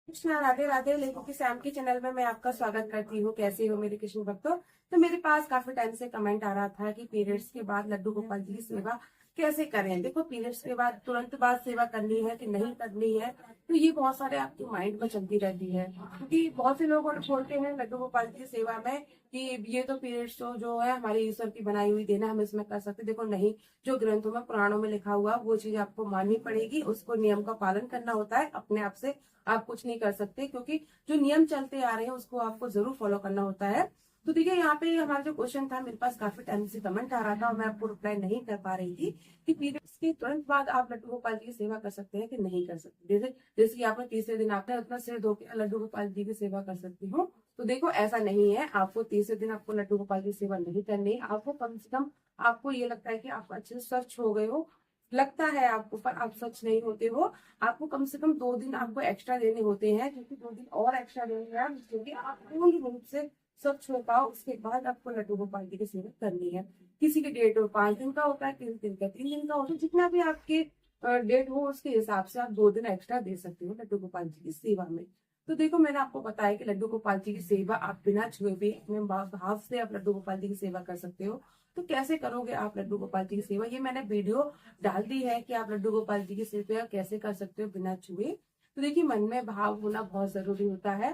कृष्णा, राधे राधे। लेखों की सैम के चैनल में मैं आपका स्वागत करती हूँ। कैसे हो मेरे कृष्ण भक्तों। तो मेरे पास काफी टाइम से कमेंट आ रहा था कि पीरियड्स के बाद लड्डू गोपाल जी की सेवा कैसे करें। देखो, पीरियड्स के बाद तुरंत बाद सेवा करनी है कि नहीं करनी है, तो ये बहुत सारे आपके माइंड में चलती रहती है। क्योंकि बहुत से लोग बोलते हैं लड्डू गोपाल जी की सेवा में कि ये तो पीरियड्स जो है हमारे ईश्वर की बनाई हुई देना, हम इसमें कर सकते। देखो नहीं, जो ग्रंथों में पुराणों में लिखा हुआ वो चीज आपको माननी पड़ेगी, उसको नियम का पालन करना होता है। अपने आप से आप कुछ नहीं कर सकते, क्योंकि जो नियम चलते आ रहे हैं उसको आपको जरूर फॉलो करना होता है। तो देखिए, यहाँ पे हमारा जो क्वेश्चन था, मेरे पास काफी टाइम से कमेंट आ रहा था और मैं आपको रिप्लाई नहीं कर पा रही थी कि पीरियड्स के तुरंत बाद आप लड्डू गोपाल जी की सेवा कर सकते हैं कि नहीं कर सकते। जैसे जैसे कि आपने तीसरे दिन आपने उतना सिर धो के लड्डू गोपाल जी की सेवा कर सकती हूँ, तो देखो ऐसा नहीं है। आपको तीसरे दिन आपको लड्डू गोपाल जी की सेवा नहीं करनी है। आपको कम से कम, आपको ये लगता है कि आप अच्छे से स्वच्छ हो गए हो, लगता है आपको, पर आप सच नहीं होते हो। आपको कम से कम 2 दिन आपको एक्स्ट्रा देने होते हैं, क्योंकि 2 दिन और एक्स्ट्रा देंगे आप, क्योंकि आप पूर्ण रूप से स्वच्छ हो पाओ। उसके बाद आपको लड्डू गोपाल जी की सेवा करनी है। किसी के डेट 5 दिन का होता है, किसी दिन का 3 दिन का होता है। जितना भी आपके डेट हो उसके हिसाब से आप 2 दिन एक्स्ट्रा दे सकते हो लड्डू गोपाल जी की सेवा में। तो देखो, मैंने आपको बताया कि लड्डू गोपाल जी की सेवा आप बिना छुए भी अपने भाव से आप लड्डू गोपाल जी की सेवा कर सकते हो। तो कैसे करोगे आप लड्डू गोपाल जी की सेवा, ये मैंने वीडियो डाल दी है कि आप लड्डू गोपाल जी की सेवा कैसे कर सकते हो बिना छुए। तो देखिए, मन में भाव होना बहुत जरूरी होता है।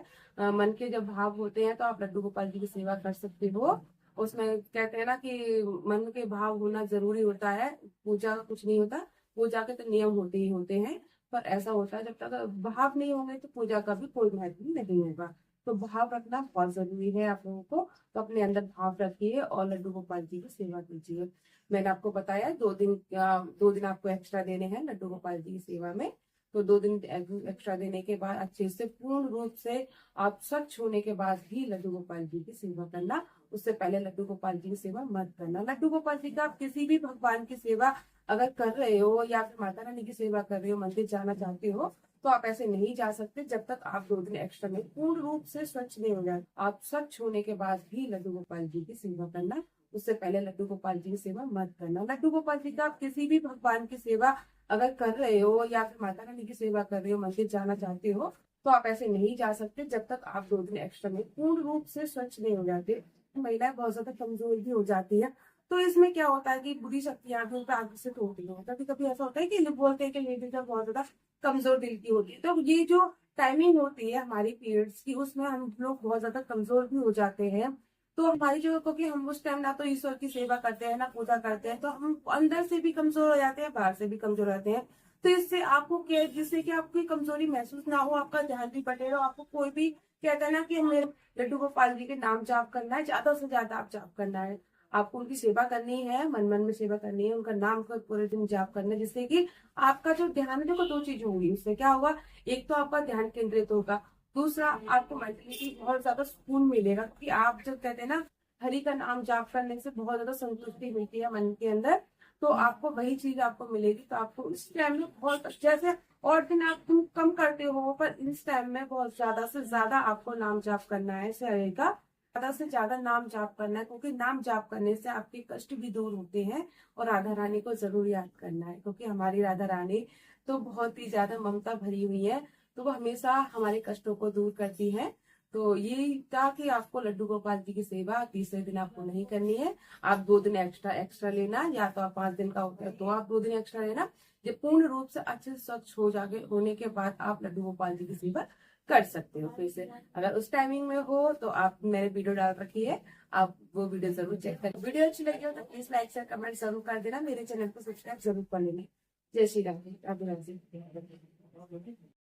मन के जब भाव होते हैं तो आप लड्डू गोपाल जी की सेवा कर सकते हो। उसमें कहते हैं ना कि मन के भाव होना जरूरी होता है, पूजा का कुछ नहीं होता। पूजा के तो नियम होते ही होते हैं, पर ऐसा होता है जब तक भाव नहीं होंगे तो पूजा का भी कोई महत्व नहीं होगा। तो भाव रखना बहुत जरूरी है आप लोगों को। तो अपने अंदर भाव रखिए और लड्डू गोपाल जी की सेवा कीजिए। मैंने आपको बताया 2 दिन आपको एक्स्ट्रा देने हैं लड्डू गोपाल जी की सेवा में। तो 2 दिन एक्स्ट्रा देने के बाद अच्छे से पूर्ण रूप से आप स्वच्छ होने के बाद ही लड्डू गोपाल जी की सेवा करना। उससे पहले लड्डू गोपाल जी की सेवा मत करना। लड्डू गोपाल जी का आप किसी भी भगवान की सेवा अगर कर रहे हो या फिर माता रानी की सेवा कर रहे हो, मंदिर जाना चाहते हो, तो आप ऐसे नहीं जा सकते जब तक आप 2 दिन एक्स्ट्रा में पूर्ण रूप से स्वच्छ नहीं हो जाए। आप स्वच्छ होने के बाद ही लड्डू गोपाल जी की सेवा करना। उससे पहले लड्डू गोपाल जी की सेवा मत करना। लड्डू गोपाल जी का आप किसी भी भगवान की सेवा अगर कर रहे हो या फिर माता रानी की सेवा कर रहे हो, मंदिर जाना चाहते हो, तो आप ऐसे नहीं जा सकते जब तक आप 2 दिन एक्स्ट्रा में पूर्ण रूप से स्वच्छ नहीं हो जाते। महिलाएं बहुत ज्यादा कमजोर भी हो जाती है। तो इसमें क्या होता है कि बुरी शक्तियां भी उन पर आकर्षित होती है। कभी कभी ऐसा होता है कि लोग बोलते हैं कि लेडीज बहुत ज्यादा कमजोर दिल की होती है। तो ये जो टाइमिंग होती है हमारी पीरियड्स की, उसमें हम लोग बहुत ज्यादा कमजोर भी हो जाते हैं। तो हमारी जो, क्योंकि हम उस टाइम ना तो ईश्वर की सेवा करते हैं ना पूजा करते हैं, तो हम अंदर से भी कमजोर हो जाते हैं, बाहर से भी कमजोर हो जाते हैं। तो इससे आपको क्या, जिससे कि आपकी कमजोरी महसूस ना हो, आपका ध्यान भी बटे रहो। आपको कोई भी कहता है ना कि हमें लड्डू गोपाल जी के नाम जाप करना है, ज्यादा से ज्यादा आप जाप करना है। आपको उनकी सेवा करनी है, मन मन में सेवा करनी है, उनका नाम को पूरे दिन जाप करना है, जिससे कि आपका जो ध्यान है, देखो 2 चीज होंगी, उससे क्या होगा। एक तो आपका ध्यान केंद्रित होगा, दूसरा आपको मेंटली बहुत ज्यादा सुकून मिलेगा। क्योंकि आप जब कहते हैं ना, हरि का नाम जाप करने से बहुत ज्यादा संतुष्टि मिलती है मन के अंदर, तो आपको वही चीज आपको मिलेगी। तो आपको इस टाइम में बहुत, जैसे और दिन आप तुम कम करते हो, पर इस टाइम में बहुत ज्यादा से ज्यादा आपको नाम जाप करना है, इससे रहेगा ज्यादा से ज्यादा नाम जाप करना है। क्योंकि नाम जाप करने से आपके कष्ट भी दूर होते हैं। और राधा रानी को जरूर याद करना है, क्योंकि हमारी राधा रानी तो बहुत ही ज्यादा ममता भरी हुई है, तो वो हमेशा हमारे कष्टों को दूर करती है। तो ये था कि आपको लड्डू गोपाल जी की सेवा तीसरे दिन आपको नहीं करनी है। आप 2 दिन एक्स्ट्रा एक्स्ट्रा लेना, या तो आप 5 दिन का होता है तो आप 2 दिन एक्स्ट्रा लेना। जब पूर्ण रूप से अच्छे से स्वच्छ हो जाके होने के बाद आप लड्डू गोपाल जी की सेवा कर सकते हो फिर से। अगर उस टाइमिंग में हो तो आप, मैंने वीडियो डाल रखी है, आप वो वीडियो जरूर चेक करें। वीडियो अच्छी लगी हो तो प्लीज लाइक शेयर कमेंट जरूर कर देना। मेरे चैनल को सब्सक्राइब जरूर कर लेना। जय श्री राम, राधे राधे।